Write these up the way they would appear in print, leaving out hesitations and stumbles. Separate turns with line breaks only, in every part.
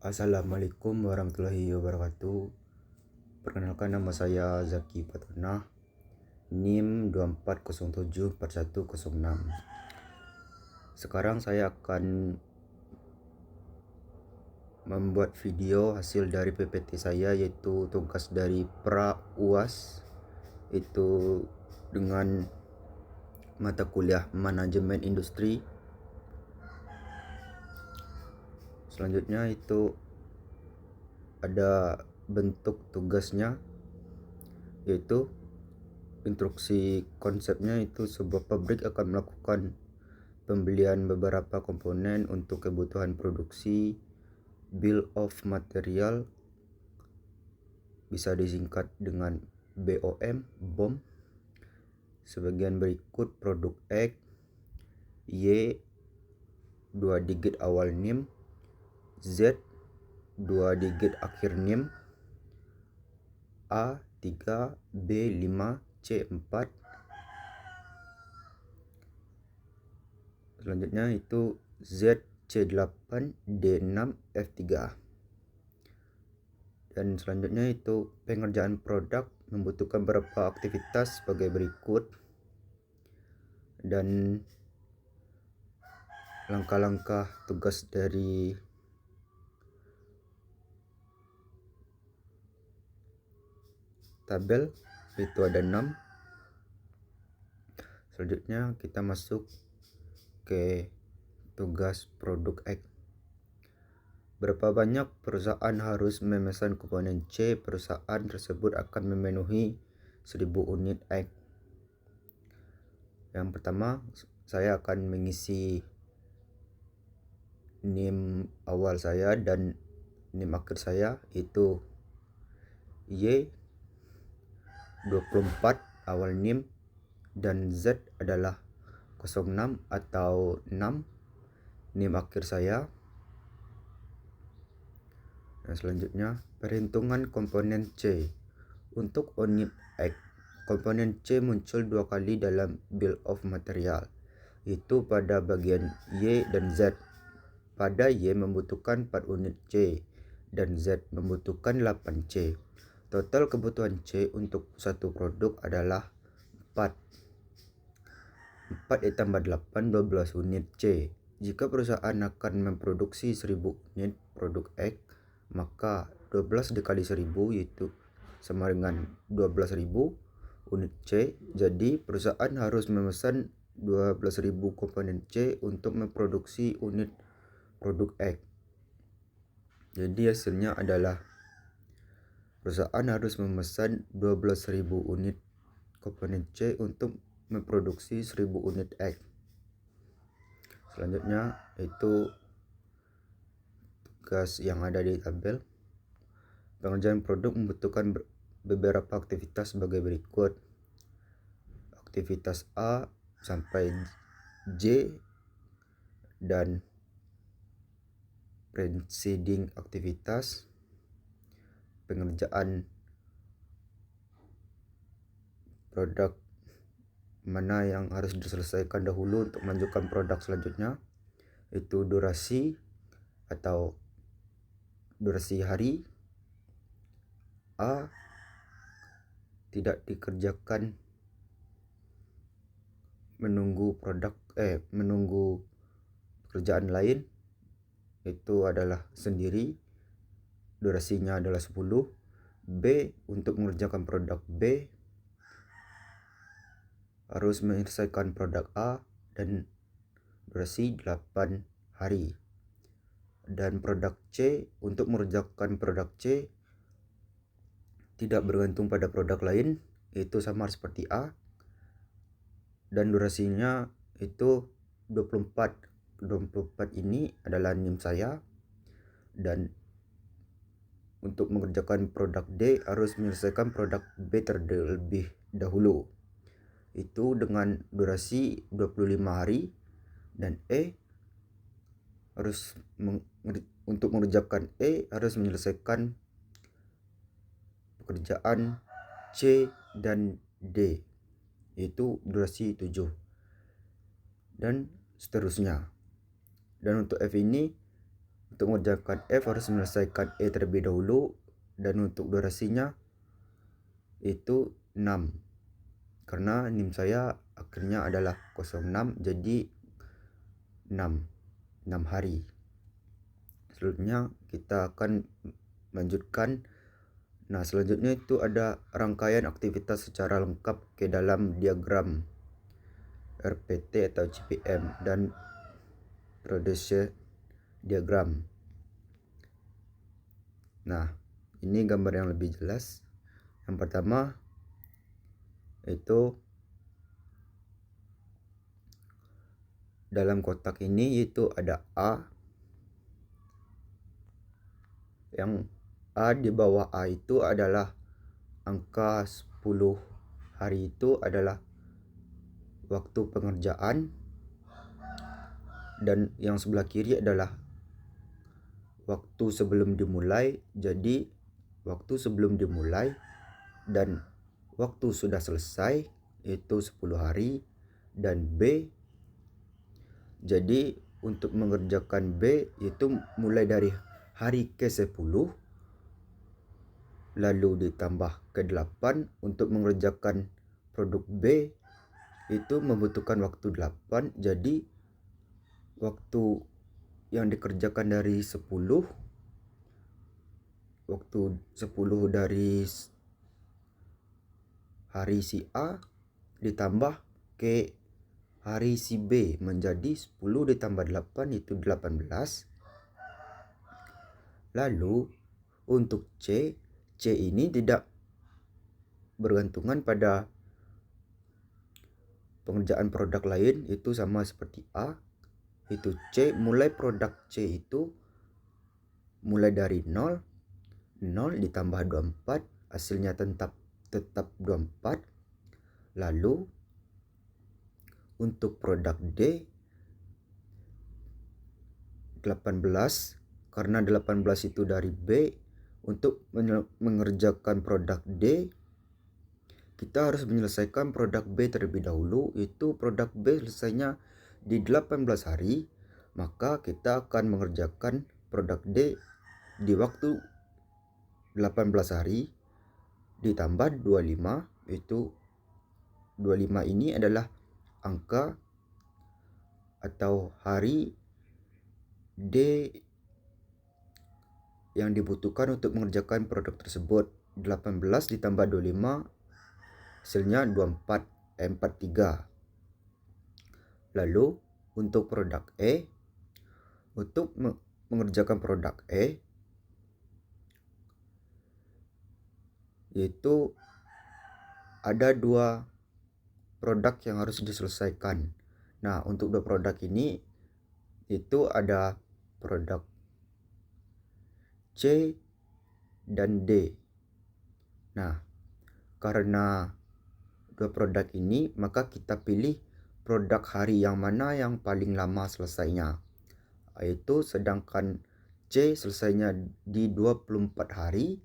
Assalamualaikum warahmatullahi wabarakatuh. Perkenalkan, nama saya Zaki Patona, NIM 24074106. Sekarang saya akan membuat video hasil dari PPT saya, yaitu tugas dari pra UAS, itu dengan mata kuliah manajemen industri. Selanjutnya itu ada bentuk tugasnya, yaitu instruksi konsepnya. Itu sebuah pabrik akan melakukan pembelian beberapa komponen untuk kebutuhan produksi, bill of material, bisa disingkat dengan BOM, BOM. Sebagian berikut produk X, Y 2 digit awal NIM, Z 2 digit akhir NIM, A 3, B 5, C 4. Selanjutnya itu Z C8, D6, F3. Dan selanjutnya itu pengerjaan produk membutuhkan beberapa aktivitas sebagai berikut, dan langkah-langkah tugas dari tabel itu ada 6. Selanjutnya kita masuk ke tugas produk X. Berapa banyak perusahaan harus memesan komponen C? Perusahaan tersebut akan memenuhi 1000 unit X. Yang pertama, saya akan mengisi NIM awal saya dan NIM akhir saya, itu Y 24 awal NIM dan Z adalah 06 atau 6 NIM akhir saya. Nah, selanjutnya perhitungan komponen C. Untuk unit X, komponen C muncul 2 kali dalam bill of material, itu pada bagian Y dan Z. Pada Y membutuhkan 4 unit C dan Z membutuhkan 8 C. Total kebutuhan C untuk satu produk adalah 4. 4 ditambah 8, 12 unit C. Jika perusahaan akan memproduksi 1000 unit produk X, maka 12 dikali 1000 yaitu sama dengan 12.000 unit C. Jadi perusahaan harus memesan 12.000 komponen C untuk memproduksi unit produk X. Jadi hasilnya adalah perusahaan harus memesan 12.000 unit komponen C untuk memproduksi 1000 unit X. Selanjutnya itu tugas yang ada di tabel. Pengerjaan produk membutuhkan beberapa aktivitas sebagai berikut. Aktivitas A sampai J dan preceding aktivitas. Pengerjaan produk mana yang harus diselesaikan dahulu untuk melanjutkan produk selanjutnya, itu durasi atau durasi hari. A tidak dikerjakan menunggu pekerjaan lain, itu adalah sendiri, durasinya adalah 10. B, untuk mengerjakan produk B harus menyelesaikan produk A dan durasi 8 hari. Dan produk C, untuk mengerjakan produk C tidak bergantung pada produk lain, itu sama seperti A, dan durasinya itu 24. 24 ini adalah NIM saya. Dan untuk mengerjakan produk D harus menyelesaikan produk B terlebih dahulu, itu dengan durasi 25 hari. Dan E harus untuk mengerjakan E harus menyelesaikan pekerjaan C dan D, itu durasi 7, dan seterusnya. Dan untuk F ini Untuk mengerjakan F harus menyelesaikan E terlebih dahulu, dan untuk durasinya itu 6. Karena NIM saya akhirnya adalah 06, jadi 6 hari. Selanjutnya kita akan melanjutkan. Nah, selanjutnya itu ada rangkaian aktivitas secara lengkap ke dalam diagram RPT atau CPM dan production diagram. Nah, ini gambar yang lebih jelas. Yang pertama itu dalam kotak ini itu ada A. Yang A di bawah A itu adalah angka 10 hari, itu adalah waktu pengerjaan, dan yang sebelah kiri adalah waktu sebelum dimulai. Jadi waktu sebelum dimulai dan waktu sudah selesai itu 10 hari. Dan B, jadi untuk mengerjakan B itu mulai dari hari ke-10 lalu ditambah ke-8. Untuk mengerjakan produk B itu membutuhkan waktu 8. Jadi waktu yang dikerjakan dari 10, waktu 10 dari hari si A ditambah ke hari si B menjadi 10 ditambah 8 itu 18. Lalu untuk C ini tidak bergantungan pada pengerjaan produk lain, itu sama seperti A. Itu C, mulai produk C itu mulai dari 0 ditambah 24, hasilnya tetap 24. Lalu untuk produk D 18, karena 18 itu dari B. Untuk mengerjakan produk D kita harus menyelesaikan produk B terlebih dahulu. Itu produk B selesainya di 18 hari, maka kita akan mengerjakan produk D di waktu 18 hari ditambah 25. Itu 25 ini adalah angka atau hari D yang dibutuhkan untuk mengerjakan produk tersebut. 18 ditambah 25 hasilnya 43. Lalu untuk produk E, untuk mengerjakan produk E yaitu ada 2 produk yang harus diselesaikan. Nah, untuk 2 produk ini itu ada produk C dan D. Nah, karena 2 produk ini, maka kita pilih produk hari yang mana yang paling lama selesainya. Yaitu sedangkan C selesainya di 24 hari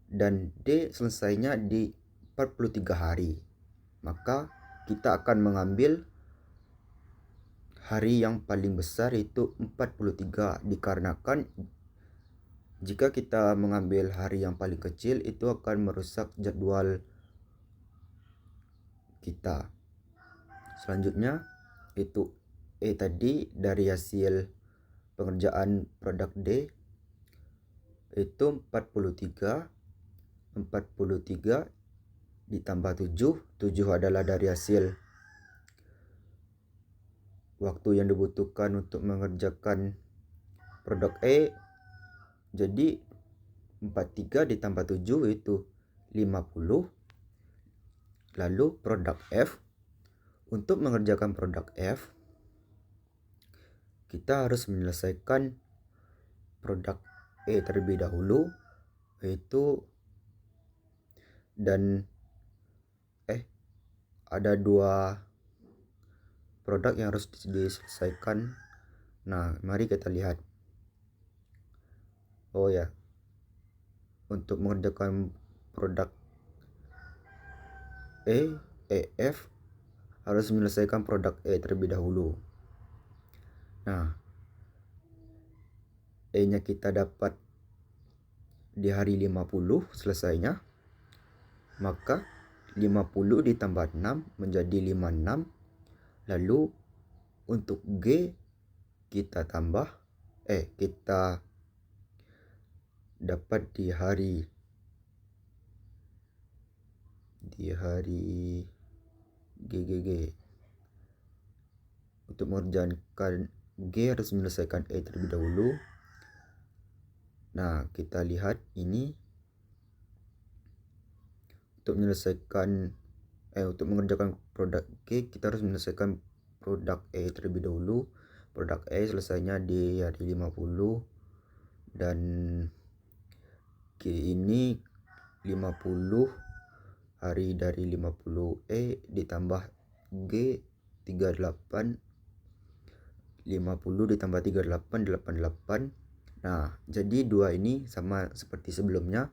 dan D selesainya di 43 hari. Maka kita akan mengambil hari yang paling besar itu 43, dikarenakan jika kita mengambil hari yang paling kecil itu akan merusak jadwal kita. Selanjutnya itu E tadi dari hasil pengerjaan produk D itu 43 ditambah 7 adalah dari hasil waktu yang dibutuhkan untuk mengerjakan produk E. Jadi 43 ditambah 7 itu 50. Lalu produk F, untuk mengerjakan produk F kita harus menyelesaikan produk E terlebih dahulu, yaitu dan ada 2 produk yang harus diselesaikan. Nah, mari kita lihat. Oh ya, untuk mengerjakan produk F harus menyelesaikan produk E terlebih dahulu. Nah, E nya kita dapat di hari 50 selesainya, maka 50 ditambah 6 menjadi 56. Lalu untuk G kita dapat di hari G. Untuk mengerjakan G harus menyelesaikan E terlebih dahulu. Nah, kita lihat ini untuk mengerjakan produk G kita harus menyelesaikan produk E terlebih dahulu. Produk E selesainya di hari 50 dan G ini 50 hari dari 50 E ditambah G 38, 50 ditambah 38 88. Nah, jadi dua ini sama seperti sebelumnya.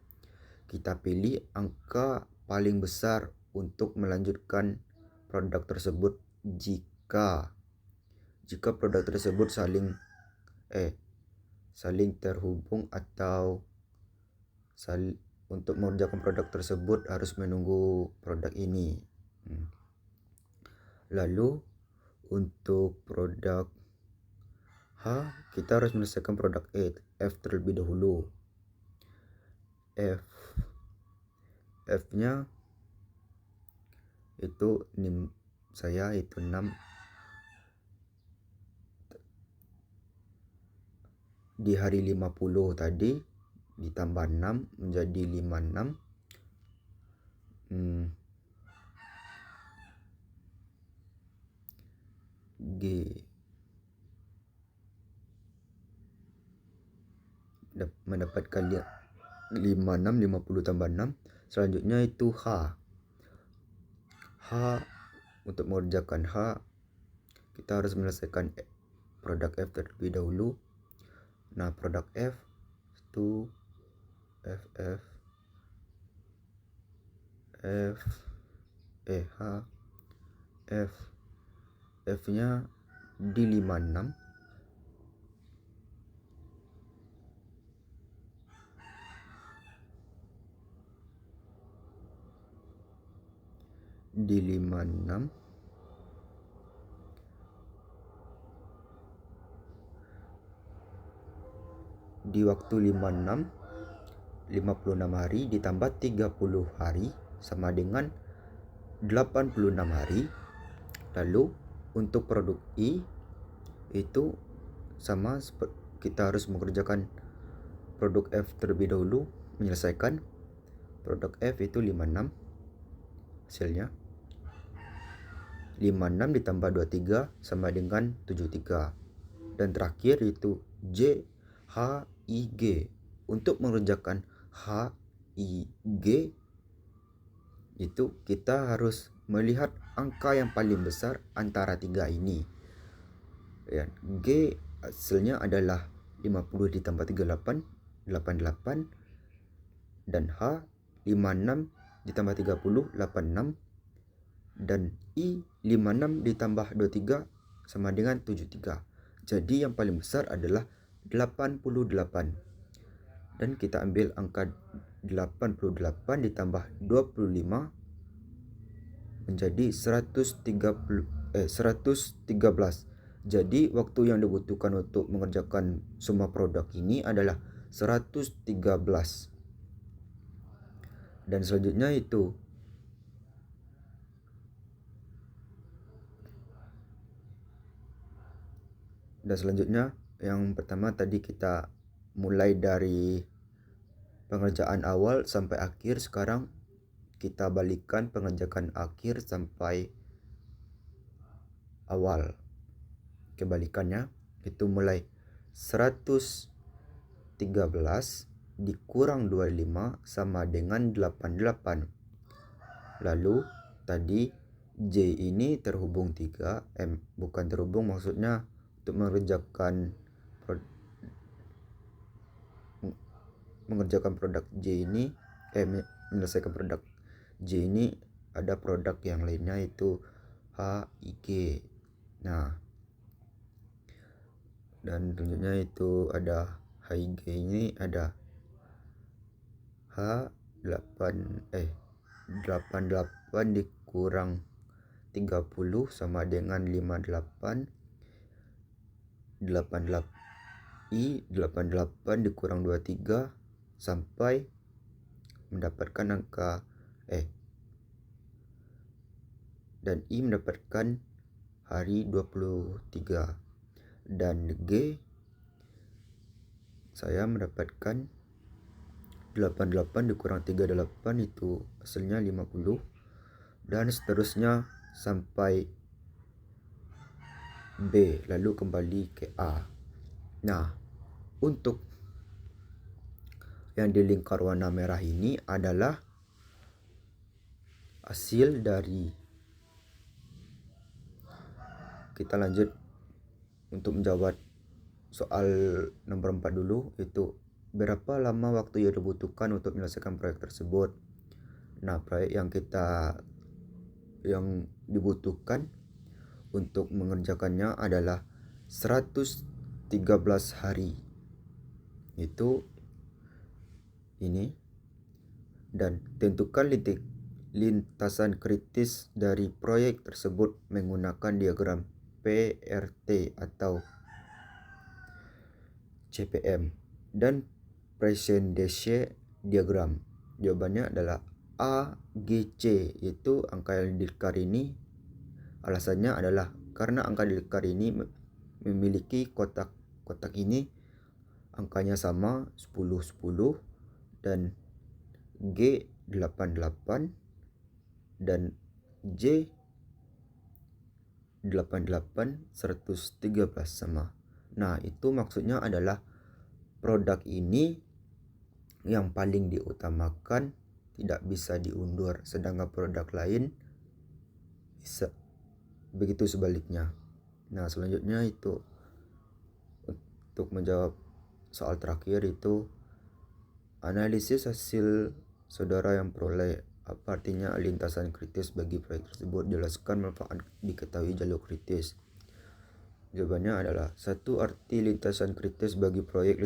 Kita pilih angka paling besar untuk melanjutkan produk tersebut jika produk tersebut saling terhubung atau untuk mengerjakan produk tersebut harus menunggu produk ini. Lalu untuk produk H kita harus menyelesaikan produk F terlebih dahulu. F nya itu saya itu 6 di hari 50 tadi ditambah 6 menjadi 56. G mendapatkan 56, 50 tambah 6. Selanjutnya itu H. Untuk mengerjakan H kita harus menyelesaikan produk F terlebih dahulu. Nah, produk F itu F nya di 56. Di 56 di waktu 56 hari ditambah 30 hari sama dengan 86 hari. Lalu untuk produk I itu sama, kita harus mengerjakan produk F terlebih dahulu, menyelesaikan produk F itu 56. Hasilnya 56 ditambah 23 sama dengan 73. Dan terakhir itu J, H, I, G. Untuk mengerjakan H, I, G itu kita harus melihat angka yang paling besar antara tiga ini. G hasilnya adalah 50 ditambah 38, 88. Dan H 56 ditambah 30, 86. Dan I 56 ditambah 23 sama dengan 73. Jadi yang paling besar adalah 88. Dan kita ambil angka 88 ditambah 25 menjadi 113. Jadi waktu yang dibutuhkan untuk mengerjakan semua produk ini adalah 113. Dan selanjutnya itu yang pertama tadi kita mulai dari pengerjaan awal sampai akhir. Sekarang kita balikkan pengerjaan akhir sampai awal. Kebalikannya itu mulai 113 dikurang 25 sama dengan 88. Lalu tadi J ini terhubung 3, bukan terhubung, maksudnya untuk mengerjakan produk J ini, menyelesaikan produk J ini ada produk yang lainnya itu H, I, G. Nah, dan selanjutnya itu ada H, HIG ini ada H88 dikurang 30 sama dengan 58. 88 dikurang 23 sampai mendapatkan angka dan I mendapatkan hari 23, dan G saya mendapatkan 88 dikurang 38 itu hasilnya 50, dan seterusnya sampai B lalu kembali ke A. Nah, untuk yang di lingkar warna merah ini adalah hasil dari, kita lanjut untuk menjawab soal nomor 4 dulu, itu berapa lama waktu yang dibutuhkan untuk menyelesaikan proyek tersebut. Nah, proyek yang dibutuhkan untuk mengerjakannya adalah 113 hari. Itu ini. Dan tentukan lintasan kritis dari proyek tersebut menggunakan diagram PRT atau CPM dan presence diagram. Jawabannya adalah AGC, yaitu angka yang dilingkar ini. Alasannya adalah karena angka dilingkar ini memiliki kotak ini angkanya sama 10 10 dan G 88 dan J 88 113 sama. Nah, itu maksudnya adalah produk ini yang paling diutamakan, tidak bisa diundur, sedangkan produk lain bisa. Begitu sebaliknya. Nah, selanjutnya itu untuk menjawab soal terakhir, itu analisis hasil saudara yang peroleh. Apa artinya lintasan kritis bagi proyek tersebut? Jelaskan manfaat diketahui jalur kritis. Jawabannya adalah 1. Arti lintasan kritis bagi proyek.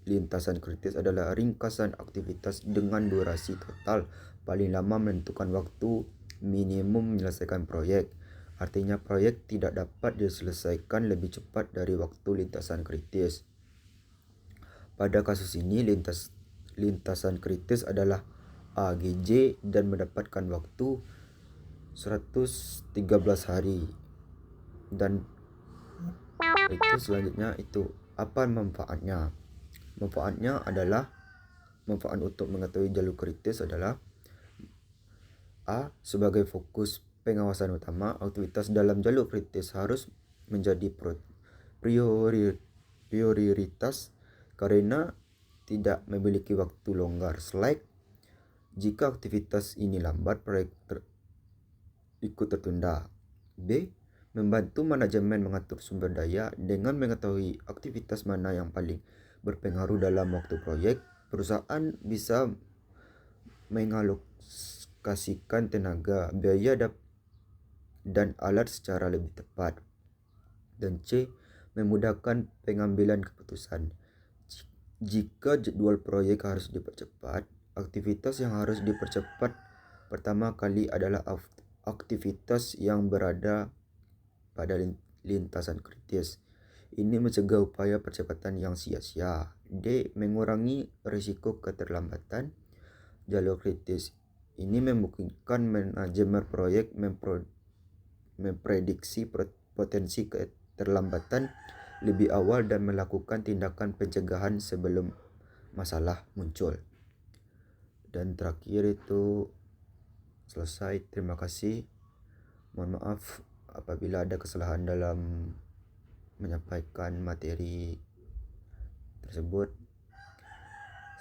Lintasan kritis adalah ringkasan aktivitas dengan durasi total paling lama menentukan waktu minimum menyelesaikan proyek. Artinya proyek tidak dapat diselesaikan lebih cepat dari waktu lintasan kritis. Pada kasus ini lintasan kritis adalah AGJ dan mendapatkan waktu 113 hari. Dan itu selanjutnya itu apa manfaatnya? Manfaatnya adalah, manfaat untuk mengetahui jalur kritis adalah A. Sebagai fokus pengawasan utama, aktivitas dalam jalur kritis harus menjadi prioritas karena tidak memiliki waktu longgar. Jika aktivitas ini lambat, proyek ikut tertunda. B. Membantu manajemen mengatur sumber daya. Dengan mengetahui aktivitas mana yang paling berpengaruh dalam waktu proyek, perusahaan bisa mengalokasikan tenaga, biaya dan alat secara lebih tepat. Dan C. Memudahkan pengambilan keputusan. Jika jadwal proyek harus dipercepat, aktivitas yang harus dipercepat pertama kali adalah aktivitas yang berada pada lintasan kritis. Ini mencegah upaya percepatan yang sia-sia. D. Mengurangi risiko keterlambatan. Jalur kritis ini memungkinkan manajemen proyek memprediksi potensi keterlambatan lebih awal dan melakukan tindakan pencegahan sebelum masalah muncul. Dan terakhir itu selesai. Terima kasih. Mohon maaf apabila ada kesalahan dalam menyampaikan materi tersebut.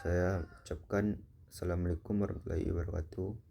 Saya ucapkan Assalamualaikum warahmatullahi wabarakatuh.